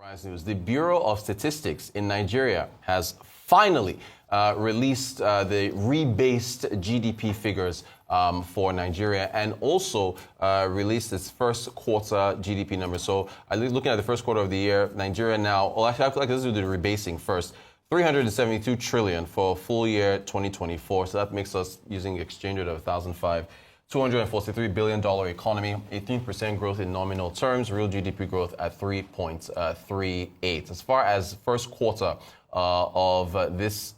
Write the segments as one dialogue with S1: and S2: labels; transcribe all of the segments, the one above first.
S1: News. The Bureau of Statistics in Nigeria has finally released the rebased GDP figures for Nigeria, and also released its first quarter GDP numbers. So looking at the first quarter of the year, Nigeria now, well, actually, I feel like let's do the rebasing first. 372 trillion for full year 2024. So that makes us, using the exchange rate of 1,005, $243 billion economy, 18% growth in nominal terms, real GDP growth at 3.38. As far as first quarter of this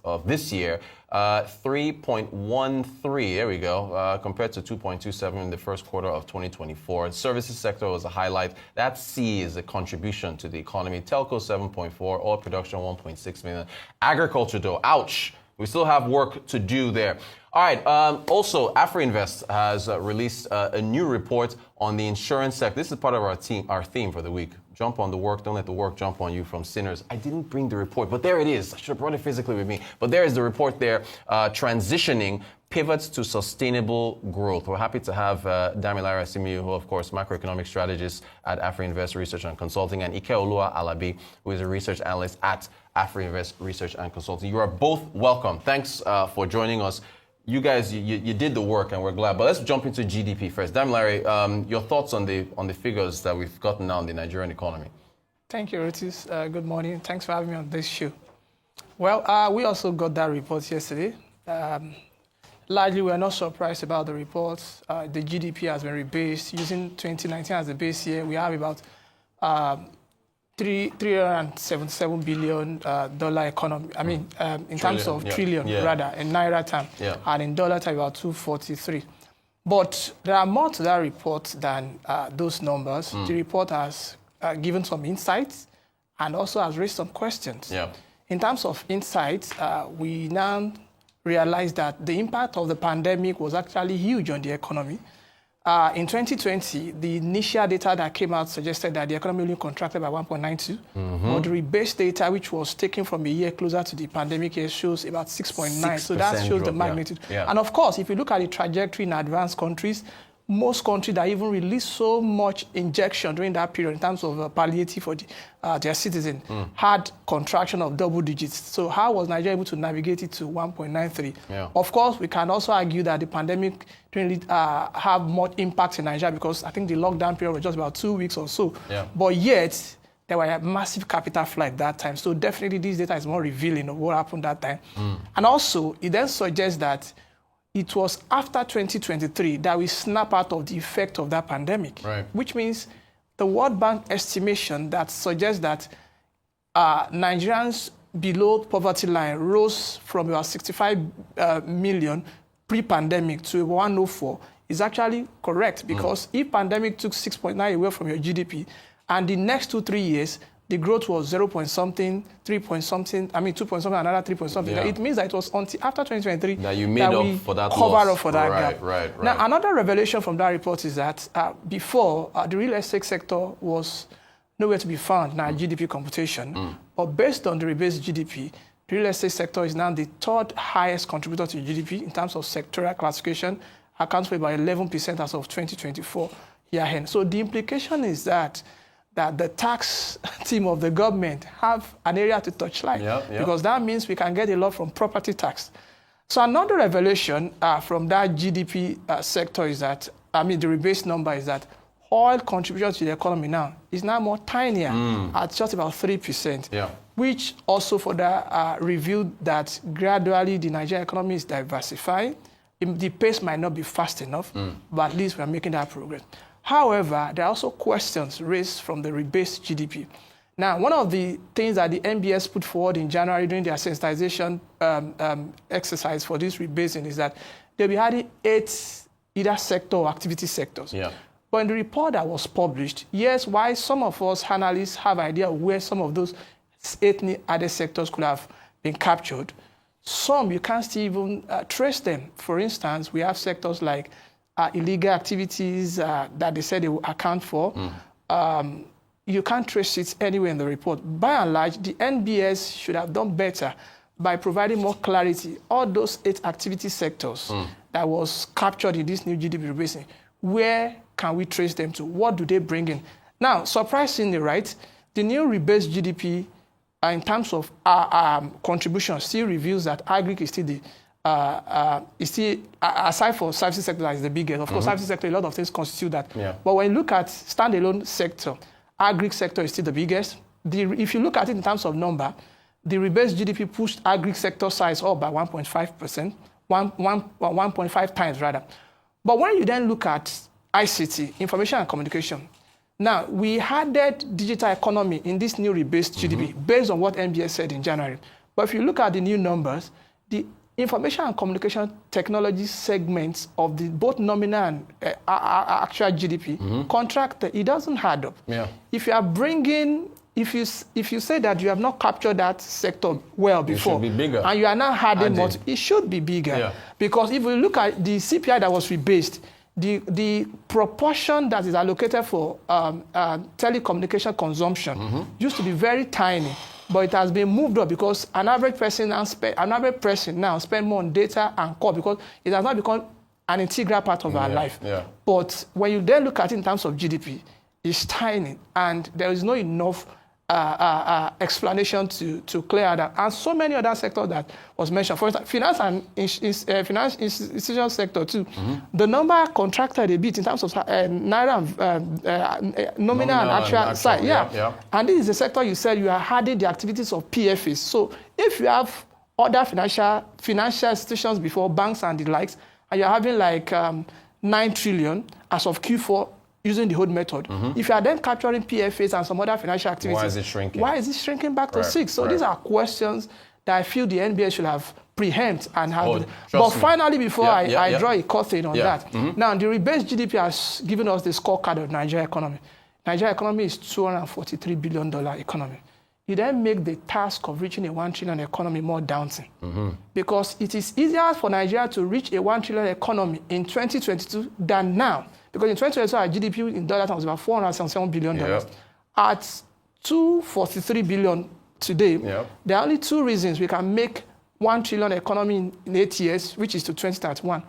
S1: year, 3.13, there we go, compared to 2.27 in the first quarter of 2024. The services sector was a highlight. That C is a contribution to the economy. Telco 7.4, oil production 1.6 million. Agriculture though, ouch. We still have work to do there. All right. Also, Afrinvest has released a new report on the insurance sector. This is part of our theme for the week. Jump on the work, don't let the work jump on you, from Sinners. I didn't bring the report, but there it is. I should have brought it physically with me. But there is the report there, transitioning pivots to sustainable growth. We're happy to have Damilare Asimiyu, who, of course, macroeconomic strategist at Afrinvest Research and Consulting, and Ikeoluwa Alabi, who is a research analyst at Afrinvest Research and Consulting. You are both welcome. Thanks for joining us. You guys, you did the work, and we're glad. But let's jump into GDP first. Damilare, your thoughts on the figures that we've gotten now in the Nigerian economy?
S2: Thank you, Otis. Good morning. Thanks for having me on this show. Well, we also got that report yesterday. Largely, we are not surprised about the reports. The GDP has been rebased. Using 2019 as the base year, we have about $377 billion economy. I mean, in terms of trillion, rather, in Naira term, and in dollar term, about 243. But there are more to that report than those numbers. The report has given some insights and also has raised some questions. In terms of insights, we now realize that the impact of the pandemic was actually huge on the economy. In 2020, the initial data that came out suggested that the economy only contracted by 1.92. But the rebased data, which was taken from a year closer to the pandemic year, shows about 6.9. So that shows the magnitude. And of course, if you look at the trajectory in advanced countries, most countries that even released so much injection during that period in terms of palliative for their citizens had contraction of double digits. So how was Nigeria able to navigate it to 1.93? Of course, we can also argue that the pandemic didn't really have much impact in Nigeria, because I think the lockdown period was just about 2 weeks or so. But yet, there were a massive capital flight that time. So definitely this data is more revealing of what happened that time. And also, it then suggests that it was after 2023 that we snap out of the effect of that pandemic, which means the World Bank estimation that suggests that Nigerians below poverty line rose from about 65 million pre-pandemic to 104 is actually correct, because if pandemic took 6.9 away from your GDP, and the next 2-3 years, the growth was 0 point something, 3 point something, 2 point something, another 3 point something. It means that it was until after 2023
S1: that you made up for that
S2: cover up for that gap.
S1: Right.
S2: Now, another revelation from that report is that before, the real estate sector was nowhere to be found in our GDP computation. But based on the rebased GDP, the real estate sector is now the third highest contributor to GDP in terms of sectoral classification, accounts for about 11% as of 2024 year end. So the implication is that the tax team of the government have an area to touchlight, because that means we can get a lot from property tax. So another revelation from that GDP sector is that, the rebased number is that oil contribution to the economy now is now more tinier at just about 3%, which also further revealed that gradually the Nigerian economy is diversifying. The pace might not be fast enough, but at least we are making that progress. However, there are also questions raised from the rebased GDP. Now, one of the things that the NBS put forward in January during their sensitization exercise for this rebasing is that they'll be having 8 either sector or activity sectors. But in the report that was published, yes, why some of us analysts have an idea of where some of those 8 other sectors could have been captured, some you can't still even trace them. For instance, we have sectors like illegal activities that they said they will account for. You can't trace it anywhere in the report. By and large, the NBS should have done better by providing more clarity. All those 8 activity sectors that was captured in this new GDP rebasing, where can we trace them to? What do they bring in? Now, surprisingly, right, the new rebased GDP, in terms of contribution, still reveals that agri is still the aside for services sector that is the biggest. Of course, services sector, a lot of things constitute that.
S1: Yeah.
S2: But when you look at standalone sector, agri sector is still the biggest. If you look at it in terms of number, the rebased GDP pushed agri sector size up by 1.5%, 1.5 times rather. But when you then look at ICT, information and communication, now we added digital economy in this new rebased GDP based on what MBS said in January. But if you look at the new numbers, the information and communication technology segments of the both nominal and actual GDP contracted. It doesn't add up.
S1: Yeah.
S2: If you are bringing, if you say that you have not captured that sector well before,
S1: it should be bigger.
S2: And you are now adding more, it should be bigger.
S1: Yeah.
S2: Because if we look at the CPI that was rebased, the proportion that is allocated for telecommunication consumption used to be very tiny. But it has been moved up because an average person now spend more on data and call because it has now become an integral part of our life.
S1: Yeah.
S2: But when you then look at it in terms of GDP, it's tiny, and there is no enough explanation to clear that. And so many other sectors that was mentioned. For instance, finance and finance institutional sector too. The number contracted a bit in terms of naira nominal and actual side. Yeah. And this is the sector you said you are adding the activities of PFAs. So if you have other financial institutions before, banks and the likes, and you're having like 9 trillion as of Q4, using the old method. If you are then capturing PFAs and some other financial activities,
S1: why is it shrinking?
S2: Why is it shrinking back to 6? So these are questions that I feel the NBA should have preempt and have. But finally, before I draw a curtain on that, now the rebased GDP has given us the scorecard of Nigeria economy. Nigeria economy is $243 billion economy. You then make the task of reaching a 1 trillion economy more daunting. Because it is easier for Nigeria to reach a 1 trillion economy in 2022 than now. Because in 2022, our GDP in dollar terms was about $477 billion. At $243 billion today, there are only 2 reasons we can make 1 trillion economy in 8 years, which is to 2031.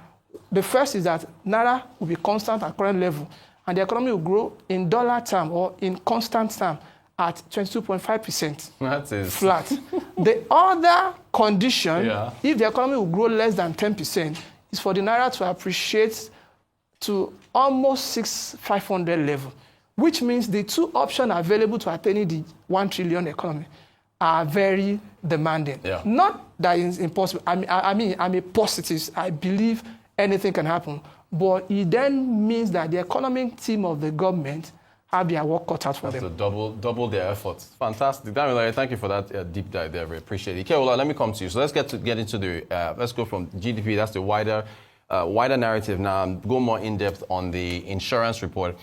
S2: The first is that Naira will be constant at current level, and the economy will grow in dollar term or in constant term at 22.5%.
S1: That is
S2: flat. The other condition, if the economy will grow less than 10%, is for the Naira to appreciate to almost 6,500 level, which means the 2 options available to attaining the 1 trillion economy are very demanding. Not that it's impossible. I mean, I'm a positivist. I believe anything can happen. But it then means that the economic team of the government have their work cut out for them.
S1: To double their efforts. Fantastic. Damilare, thank you for that deep dive there. We appreciate it. Ikeoluwa, let me come to you. So let's get into the, let's go from GDP, that's the wider narrative now, and go more in depth on the insurance report.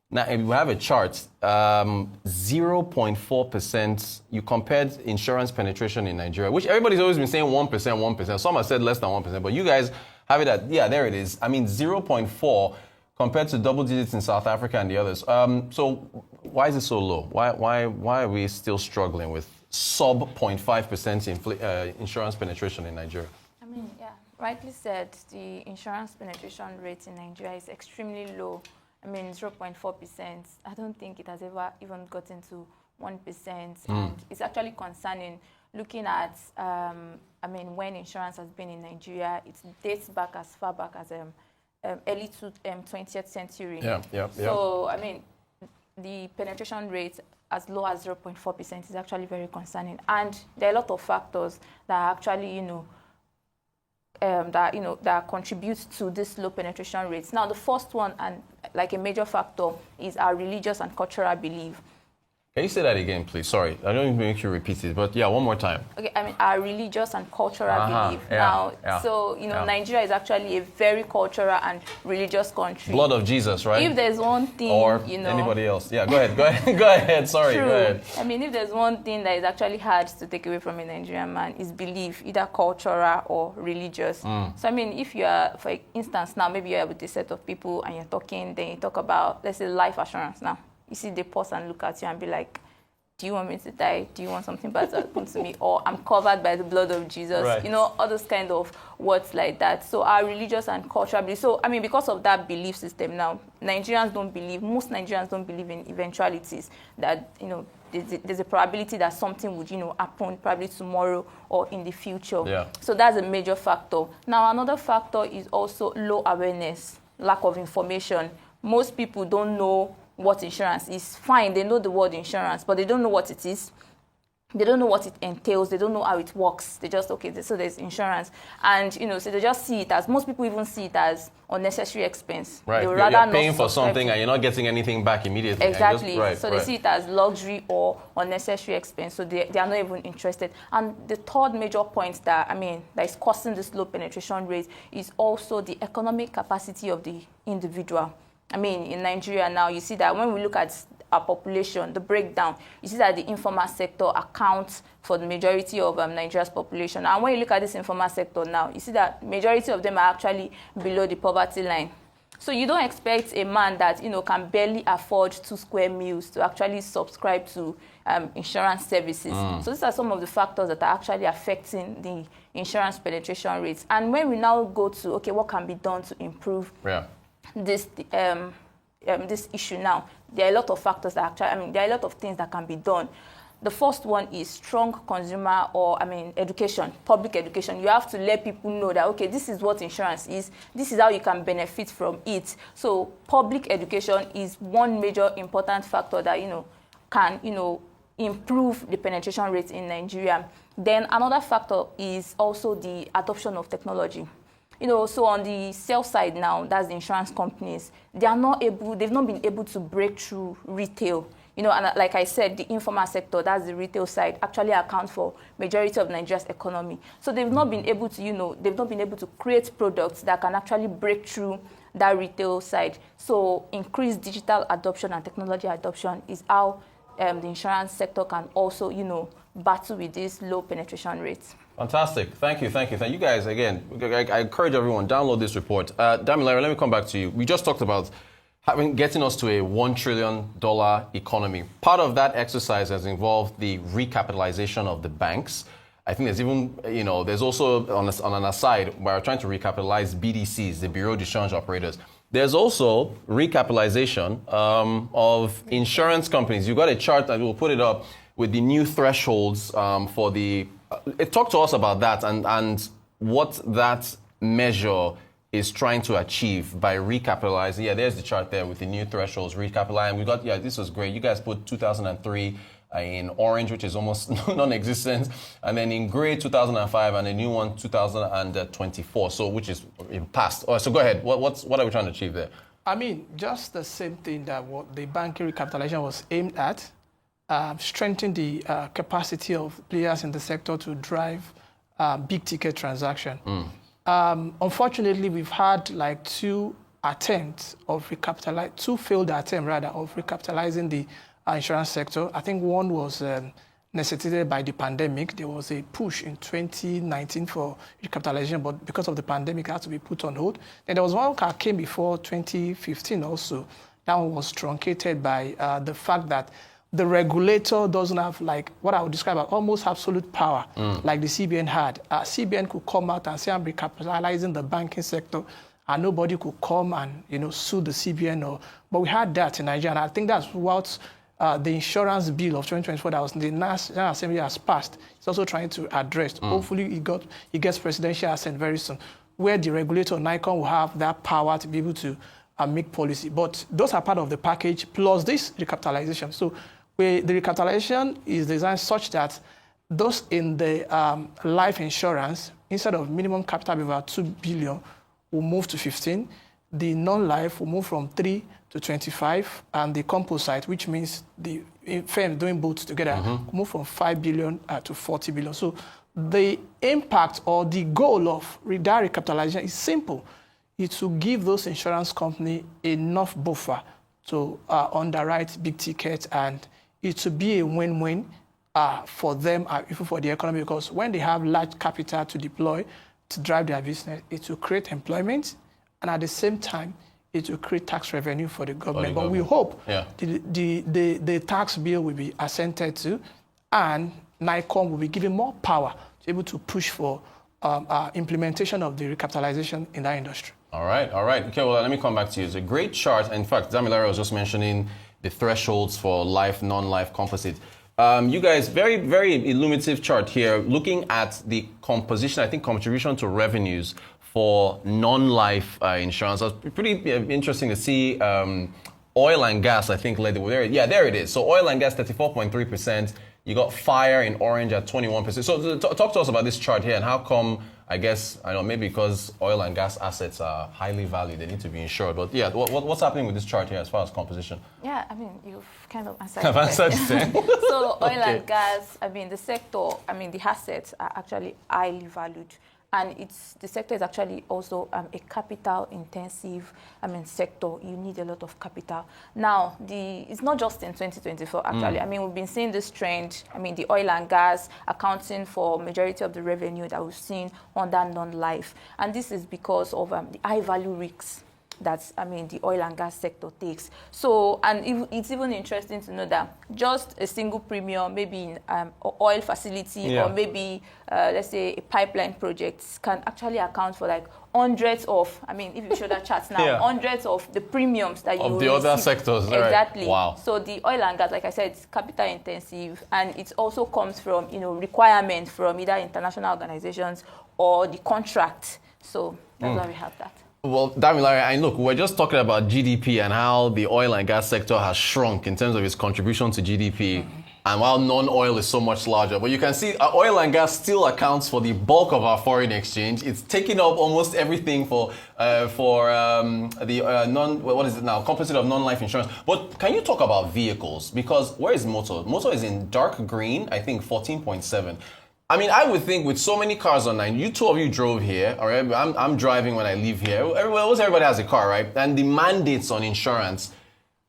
S1: Now, if we have a chart, 0.4%, you compared insurance penetration in Nigeria, which everybody's always been saying 1%. Some have said less than 1%, but you guys have it at, there it is. I mean, 0.4 compared to double digits in South Africa and the others. So why is it so low? Why are we still struggling with sub 0.5% insurance penetration in Nigeria?
S3: I mean, rightly said, the insurance penetration rate in Nigeria is extremely low. I mean, 0.4%. I don't think it has ever even gotten to 1%. And it's actually concerning looking at, when insurance has been in Nigeria. It dates back as far back as early 20th century. So, I mean, the penetration rate as low as 0.4% is actually very concerning. And there are a lot of factors that actually, that contributes to this low penetration rates. Now, the first one, and like a major factor, is our religious and cultural belief.
S1: Can you say that again, please? Sorry, I don't even make you repeat it, but one more time.
S3: Okay, I mean, our religious and cultural belief. So, Nigeria is actually a very cultural and religious country.
S1: Blood of Jesus, right?
S3: If there's one thing,
S1: or anybody else. Yeah, go ahead. Go ahead. Sorry,
S3: True.
S1: Go ahead.
S3: I mean, if there's one thing that is actually hard to take away from a Nigerian man, is belief, either cultural or religious. So, I mean, if you are, for instance, now maybe you're with a set of people and you're talking, then you talk about, let's say, life assurance now. You see, they pause and look at you and be like, do you want me to die? Do you want something bad to happen to me? Or I'm covered by the blood of Jesus.
S1: Right.
S3: All those kind of words like that. So our religious and cultural belief. So, I mean, because of that belief system now, most Nigerians don't believe in eventualities that, there's a probability that something would, happen probably tomorrow or in the future.
S1: Yeah.
S3: So that's a major factor. Now, another factor is also low awareness, lack of information. Most people don't know what insurance is. Fine, they know the word insurance, but they don't know what it is. They don't know what it entails. They don't know how it works. They just, so there's insurance. And, so they just see it as, most people even see it as unnecessary expense.
S1: Right.
S3: They would
S1: You're
S3: rather
S1: paying
S3: not
S1: for
S3: subscribe
S1: something and you're not getting anything back immediately.
S3: Exactly. They
S1: Right.
S3: see it as luxury or unnecessary expense. So they are not even interested. And the third major point that is causing this low penetration rate is also the economic capacity of the individual. In Nigeria now, you see that when we look at our population, the breakdown, you see that the informal sector accounts for the majority of Nigeria's population. And when you look at this informal sector now, you see that majority of them are actually below the poverty line. So you don't expect a man that, can barely afford 2 square meals to actually subscribe to insurance services. So these are some of the factors that are actually affecting the insurance penetration rates. And when we now go to, what can be done to improve this issue now, there are a lot of factors that actually, there are a lot of things that can be done. The first one is strong consumer education, public education. You have to let people know that, this is what insurance is. This is how you can benefit from it. So public education is one major important factor that, can, improve the penetration rate in Nigeria. Then another factor is also the adoption of technology. So on the sales side now, that's the insurance companies, they've not been able to break through retail. And like I said, the informal sector, that's the retail side, actually accounts for majority of Nigeria's economy. So they've not been able to, create products that can actually break through that retail side. So increased digital adoption and technology adoption is how the insurance sector can also, battle with these low penetration rates.
S1: Fantastic. Thank you. You guys, again, I encourage everyone, download this report. Damilare, let me come back to you. We just talked about getting us to a $1 trillion economy. Part of that exercise has involved the recapitalization of the banks. I think there's even, there's also, on an aside, we're trying to recapitalize BDCs, the Bureau de Change Operators. There's also recapitalization of insurance companies. You've got a chart, that we'll put it up, with the new thresholds for the... talk to us about that and what that measure is trying to achieve by recapitalizing. Yeah, there's the chart there with the new thresholds, recapitalizing. We got, this was great. You guys put 2003 in orange, which is almost non-existent, and then in gray 2005, and a new one 2024. So which is in past. So go ahead. What are we trying to achieve there?
S2: Just the same thing that what the banking recapitalization was aimed at. Strengthen the capacity of players in the sector to drive big ticket transaction. Unfortunately, we've had two failed attempts of recapitalizing the insurance sector. I think one was necessitated by the pandemic. There was a push in 2019 for recapitalization, but because of the pandemic, it had to be put on hold. Then there was one that came before 2015 also. That one was truncated by the fact that the regulator doesn't have what I would describe as almost absolute power like the CBN had. CBN could come out and say, I'm recapitalizing the banking sector, and nobody could come and sue the CBN. But we had that in Nigeria, and I think that's what the insurance bill of 2024 that was the National Assembly has passed. It's also trying to address. Hopefully it gets presidential assent very soon, where the regulator, NICON, will have that power to be able to make policy. But those are part of the package, plus this recapitalization. So the recapitalization is designed such that those in the life insurance, instead of minimum capital of about 2 billion, will move to 15. The non-life will move from 3 to 25, and the composite, which means the firm doing both together, will move from 5 billion to 40 billion. So the impact or the goal of that recapitalization is simple. It's to give those insurance companies enough buffer to underwrite big tickets, and it to be a win-win for them, even for the economy, because when they have large capital to deploy to drive their business, it will create employment, and at the same time, it will create tax revenue for the government. But we hope the tax bill will be assented to, and NICOM will be given more power to be able to push for implementation of the recapitalization in that industry.
S1: All right. Okay, well, let me come back to you. It's a great chart. In fact, Damilare was just mentioning the thresholds for life, non-life composite. You guys, very, very illuminative chart here, looking at the composition, I think contribution to revenues for non-life insurance. It's pretty interesting to see oil and gas, I think, led the way. Yeah, there it is. So oil and gas, 34.3%. You got fire in orange at 21%. So talk to us about this chart here and how come, I guess, I don't know, maybe because oil and gas assets are highly valued, they need to be insured. But yeah, what's happening with this chart here as far as composition?
S3: Yeah, I mean, you've kind of answered
S1: I've answered it.
S3: So oil and gas, I mean, the sector, I mean, the assets are actually highly valued. And the sector is actually also a capital-intensive, sector. You need a lot of capital. Now, it's not just in 2024, actually. I mean, we've been seeing this trend. I mean, the oil and gas accounting for majority of the revenue that we've seen under non-life. And this is because of the high-value risks that, the oil and gas sector takes. So, and it's even interesting to know that just a single premium, maybe in oil facility or maybe, let's say, a pipeline project can actually account for like hundreds of, if you show that chart now, hundreds of the premiums that you
S1: of the other sectors.
S3: Exactly.
S1: Right. Wow.
S3: So the oil and gas, like I said, it's capital intensive, and it also comes from, requirement from either international organizations or the contract. So that's why we have that.
S1: Well, Damilare, and look, we're just talking about GDP and how the oil and gas sector has shrunk in terms of its contribution to GDP, and while non-oil is so much larger. But you can see oil and gas still accounts for the bulk of our foreign exchange. It's taking up almost everything for what is it now? Composite of non-life insurance. But can you talk about vehicles? Because where is motor? Motor is in dark green, I think 14.7. I would think with so many cars online, two of you drove here, or I'm driving when I leave here. Everybody has a car, right? And the mandates on insurance,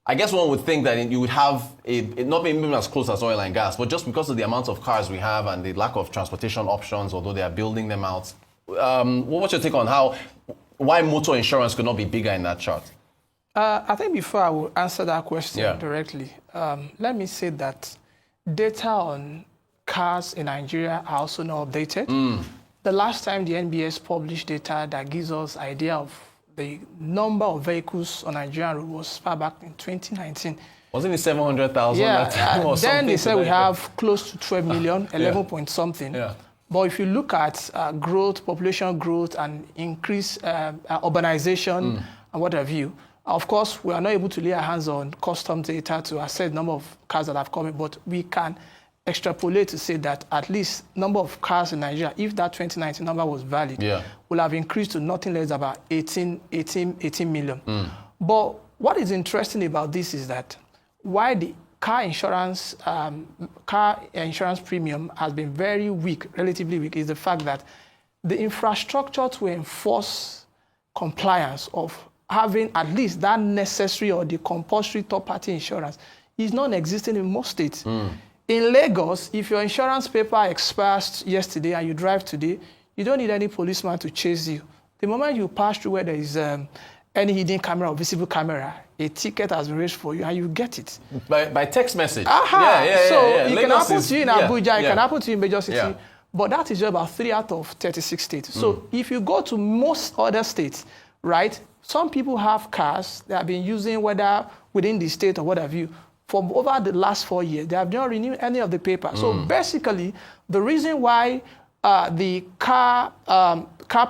S1: I guess one would think that you would have it not maybe as close as oil and gas, but just because of the amount of cars we have and the lack of transportation options, although they are building them out. What's your take on why motor insurance could not be bigger in that chart?
S2: I think before I will answer that question directly, let me say that data on cars in Nigeria are also not updated. The last time the NBS published data that gives us idea of the number of vehicles on Nigerian road was far back in 2019.
S1: Wasn't it 700,000?
S2: Yeah, then they said we have close to 12 million, 11 point something. Yeah. But if you look at growth, population growth, and increased urbanization and what have you, of course, we are not able to lay our hands on custom data to assess the number of cars that have come in, but we can extrapolate to say that at least number of cars in Nigeria, if that 2019 number was valid, will have increased to nothing less than about 18 million. But what is interesting about this is that why the car insurance premium has been very weak, relatively weak, is the fact that the infrastructure to enforce compliance of having at least that necessary or the compulsory third-party insurance is non-existent in most states. In Lagos, if your insurance paper expires yesterday and you drive today, you don't need any policeman to chase you. The moment you pass through where there is any hidden camera or visible camera, a ticket has been raised for you and you get it.
S1: By text message?
S2: So it can happen to you in Abuja, it can happen to you in major city, but that is just about 3 out of 36 states. So if you go to most other states, right, some people have cars they have been using whether within the state or what have you, for over the last 4 years, they have not renewed any of the paper. So basically, the reason why the car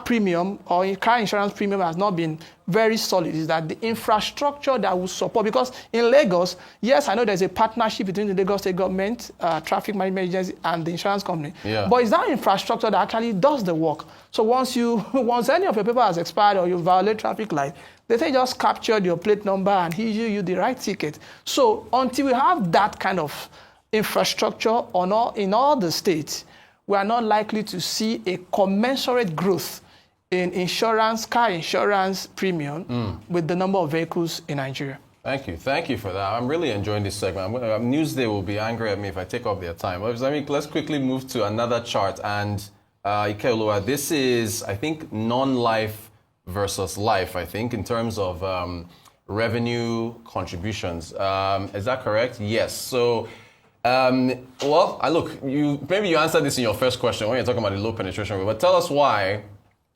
S2: premium or car insurance premium has not been very solid is that the infrastructure that will support, because in Lagos, yes, I know there's a partnership between the Lagos State government, traffic management agency, and the insurance company. But it's that infrastructure that actually does the work. So once any of your paper has expired or you violate traffic light, they say just captured your plate number and issue you the right ticket. So until we have that kind of infrastructure in all the states, we are not likely to see a commensurate growth in car insurance premium with the number of vehicles in Nigeria.
S1: Thank you for that. I'm really enjoying this segment. Newsday will be angry at me if I take up their time. Let's quickly move to another chart. And Ikeoluwa, this is, I think, non-life versus life, I think, in terms of revenue contributions. Is that correct? Yes. So, look, maybe you answered this in your first question when you're talking about the low penetration rate, but tell us why.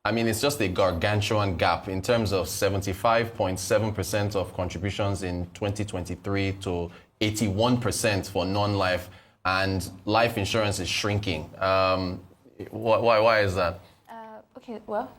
S1: It's just a gargantuan gap in terms of 75.7% of contributions in 2023 to 81% for non-life and life insurance is shrinking. Why is that?
S3: Okay, well,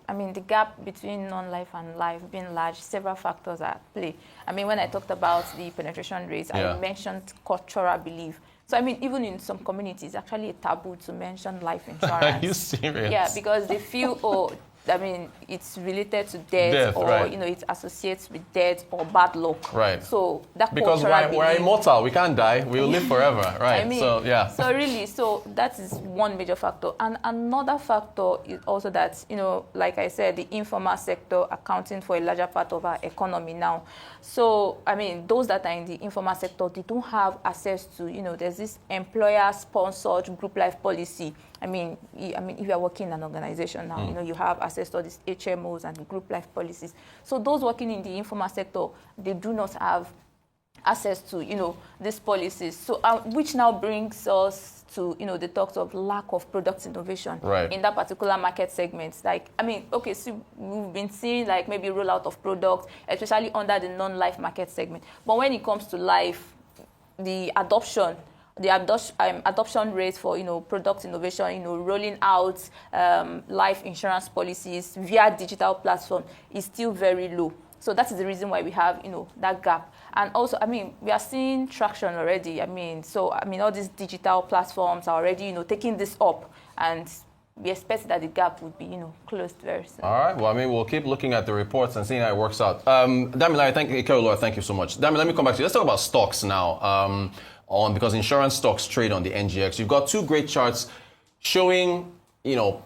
S3: I mean, the gap between non-life and life being large, several factors are at play. I mean, when I talked about the penetration rates, I mentioned cultural belief. So, I mean, even in some communities, it's actually a taboo to mention life insurance.
S1: Are you serious?
S3: Yeah, because they feel, I mean, it's related to death or,
S1: right.
S3: it associates with death or bad luck.
S1: Right.
S3: So that
S1: because we're immortal, we can't die, we will live forever, right?
S3: I mean, So really, that is one major factor. And another factor is also that, like I said, the informal sector accounting for a larger part of our economy now. So, I mean, those that are in the informal sector, they don't have access to, there's this employer-sponsored group life policy. I mean, if you are working in an organization now, you have access to these HMOs and group life policies. So those working in the informal sector, they do not have access to, these policies. So, which now brings us to, the talks of lack of product innovation in that particular market segment. Like, I mean, okay, so we've been seeing like maybe rollout of products, especially under the non-life market segment. But when it comes to life, the adoption rate for product innovation, rolling out life insurance policies via digital platform is still very low. So that is the reason why we have that gap. And also, I mean, we are seeing traction already. I mean, all these digital platforms are already taking this up, and we expect that the gap would be closed very soon.
S1: All right. Well, I mean, we'll keep looking at the reports and seeing how it works out. Damilare, Ikeoluwa, thank you so much. Damilare, let me come back to you. Let's talk about stocks now. Because insurance stocks trade on the NGX. You've got two great charts showing,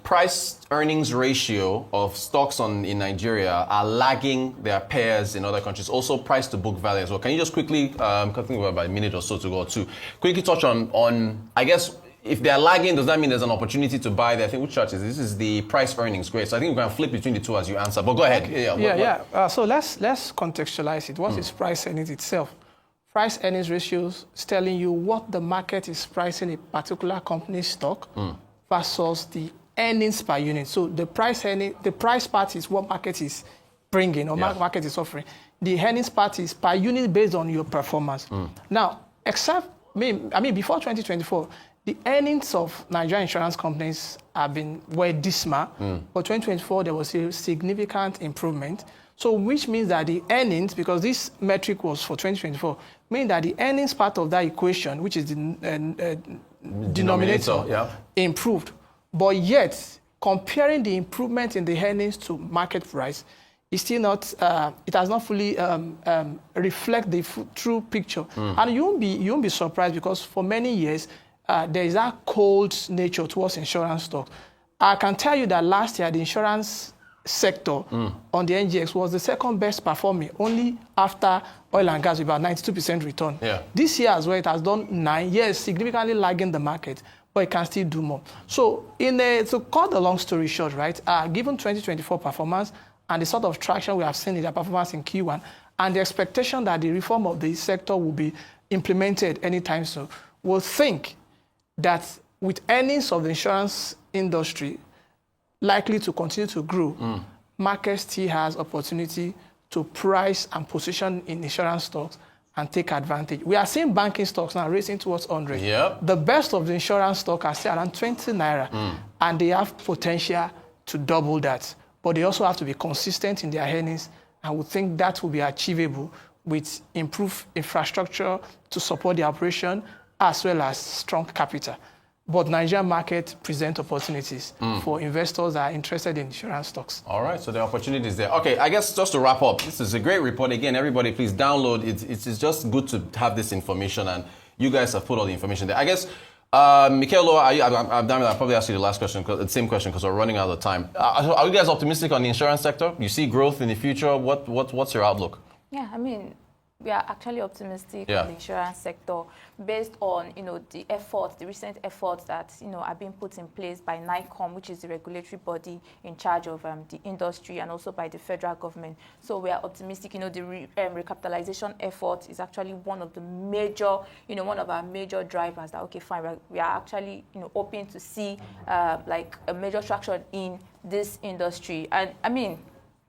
S1: price earnings ratio of stocks in Nigeria are lagging their peers in other countries. Also price to book value as well. Can you just quickly, I think we're about a minute or so to go to, quickly touch on, I guess, if they're lagging, does that mean there's an opportunity to buy there? I think which chart is this? This is the price earnings. Great. So I think we can flip between the two as you answer. But go ahead.
S2: So let's contextualize it. What is price earnings itself? Price earnings ratios is telling you what the market is pricing a particular company's stock versus the earnings per unit. So the price part is what market is bringing or market is offering. The earnings part is per unit based on your performance. Now, before 2024, the earnings of Nigerian insurance companies were dismal. But 2024, there was a significant improvement. So which means that the earnings, because this metric was for 2024, means that the earnings part of that equation, which is the denominator, improved. But yet, comparing the improvement in the earnings to market price, is still not, it has not fully reflect the true picture. And you won't be surprised because for many years, there is that cold nature towards insurance stocks. I can tell you that last year, the insurance sector on the NGX was the second best performing, only after oil and gas with about 92% return. This year as well, it has done 9 years, significantly lagging the market, but it can still do more. So to cut the long story short, right, given 2024 performance and the sort of traction we have seen in their performance in Q1, and the expectation that the reform of the sector will be implemented anytime soon, we'll think that with earnings of the insurance industry likely to continue to grow, market still has opportunity to price and position in insurance stocks and take advantage. We are seeing banking stocks now racing towards 100. The best of the insurance stocks are still around 20 naira, and they have potential to double that. But they also have to be consistent in their earnings, and we think that will be achievable with improved infrastructure to support the operation as well as strong capital. But Nigerian market present opportunities for investors that are interested in insurance stocks. All
S1: right, so the opportunity is there. Okay, I guess just to wrap up, this is a great report. Again, everybody please download it. It's just good to have this information, and you guys have put all the information there. I guess, Ikeoluwa, I'll probably ask you the last question, the same question, because we're running out of time. Are you guys optimistic on the insurance sector? You see growth in the future? What's your outlook?
S3: Yeah, I mean, we are actually optimistic on the insurance sector based on, the recent efforts that, are being put in place by NICOM, which is the regulatory body in charge of the industry, and also by the federal government. So we are optimistic. The recapitalisation effort is actually one of the major, one of our major drivers that, okay, fine, we are actually, hoping to see like a major traction in this industry. And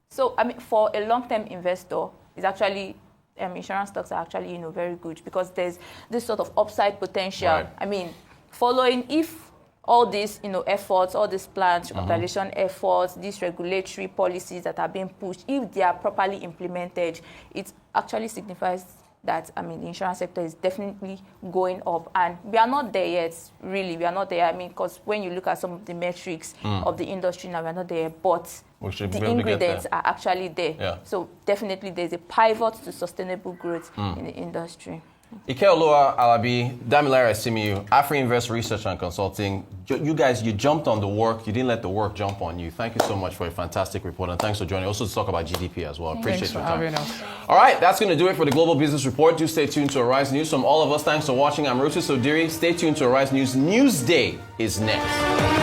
S3: for a long-term investor, it's actually insurance stocks are actually, very good because there's this sort of upside potential.
S1: Right.
S3: I mean, following if all these, efforts, all these plans, recapitalization efforts, these regulatory policies that are being pushed, if they are properly implemented, it actually signifies that, the insurance sector is definitely going up. And we are not there yet, really. We are not there. I mean, because when you look at some of the metrics of the industry now, we are not there. But the ingredients are actually there.
S1: Yeah.
S3: So definitely there's a pivot to sustainable growth in the industry.
S1: Ikeoluwa, Alabi, Damilare, Asimiyu, Afrinvest Research and Consulting. You guys, you jumped on the work. You didn't let the work jump on you. Thank you so much for a fantastic report, and thanks for joining. Also to talk about GDP as well. Appreciate your time. All right, that's going to do it for the Global Business Report. Do stay tuned to Arise News. From all of us, thanks for watching. I'm Rutu Sodiri. Stay tuned to Arise News. Newsday is next.